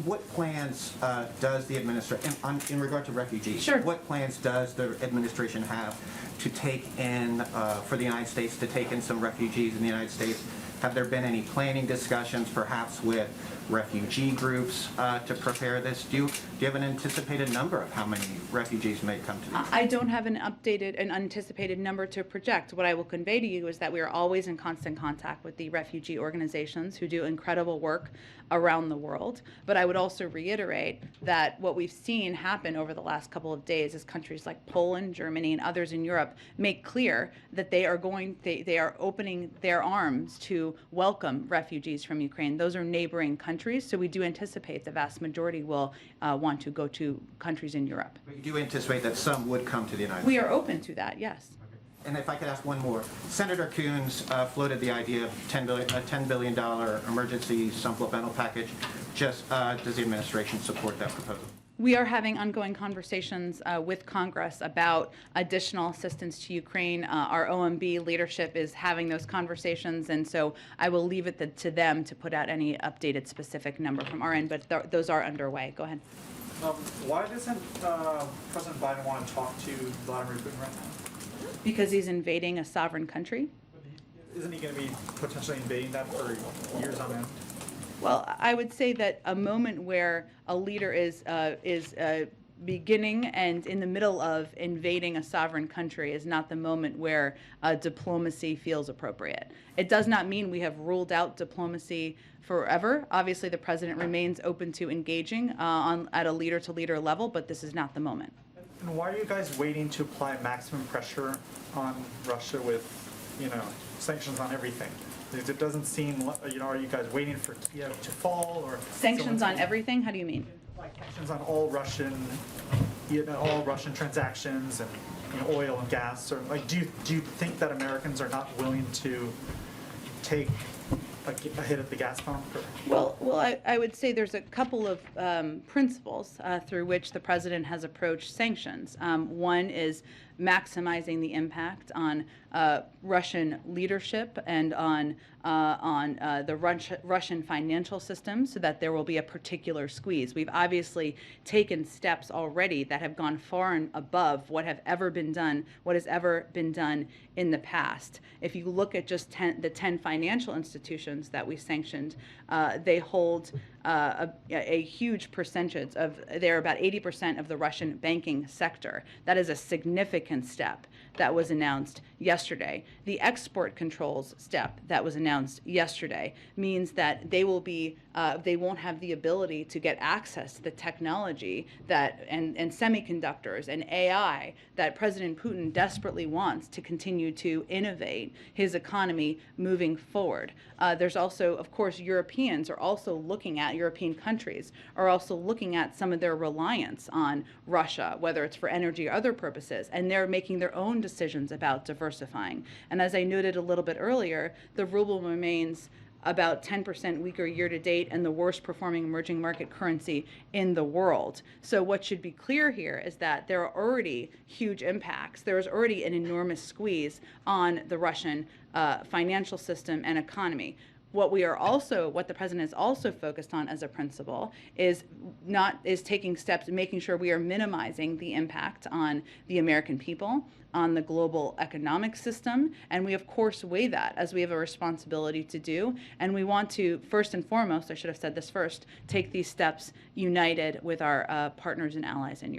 what plans does the administration, in regard to refugees, Sure. what plans does the administration have to take in, for the United States, to take in some refugees in the United States? Have there been any planning discussions, perhaps with refugee groups, to prepare this? Do you have an anticipated number of how many refugees may come to the United States? I don't have an anticipated number to project. What I will convey to you is that we are always in constant contact with the refugee organizations who do incredible work around the world. But I would also reiterate that what we've seen happen over the last couple of days is countries like Poland, Germany, and others in Europe make clear that they are opening their arms to welcome refugees from Ukraine. Those are neighboring countries, so we do anticipate the vast majority will want to go to countries in Europe. But you do anticipate that some would come to the United States? We are open to that, yes. And if I could ask one more. Senator Coons floated the idea of a $10 billion emergency supplemental package. Does the administration support that proposal? We are having ongoing conversations with Congress about additional assistance to Ukraine. Our OMB leadership is having those conversations, and so I will leave it to them to put out any updated specific number from our end, but those are underway. Go ahead. Why doesn't President Biden want to talk to Vladimir Putin right now? Because he's invading a sovereign country. Isn't he going to be potentially invading that for years on end? Well, I would say that a moment where a leader is beginning and in the middle of invading a sovereign country is not the moment where diplomacy feels appropriate. It does not mean we have ruled out diplomacy forever. Obviously, the president remains open to engaging at a leader-to-leader level, but this is not the moment. And why are you guys waiting to apply maximum pressure on Russia with, sanctions on everything? It doesn't seem, are you guys waiting for Kiev to fall or sanctions on everything? How do you mean? Like sanctions on all Russian transactions and oil and gas, or like, do you think that Americans are not willing to take a hit at the gas pump? Well, I would say there's a couple of principles through which the president has approached sanctions. One is maximizing the impact on Russian leadership and on the Russian financial system, so that there will be a particular squeeze. We've obviously taken steps already that have gone far and above what has ever been done in the past. If you look at just the 10 financial institutions that we sanctioned, they hold a huge percentage of, they're about 80% of the Russian banking sector. That is a significant step that was announced yesterday. The export controls step that was announced yesterday means that they won't have the ability to get access to the technology and semiconductors and AI that President Putin desperately wants to continue to innovate his economy moving forward. There's also, of course, European countries are also looking at some of their reliance on Russia, whether it's for energy or other purposes, and they're making their own decisions about diversifying. And as I noted a little bit earlier, the ruble remains about 10% weaker year to date and the worst performing emerging market currency in the world. So what should be clear here is that there are already huge impacts. There is already an enormous squeeze on the Russian financial system and economy. What the president is also focused on as a principle is taking steps and making sure we are minimizing the impact on the American people, on the global economic system, and we of course weigh that as we have a responsibility to do. And we want to, first and foremost, I should have said this first, take these steps united with our partners and allies in Europe.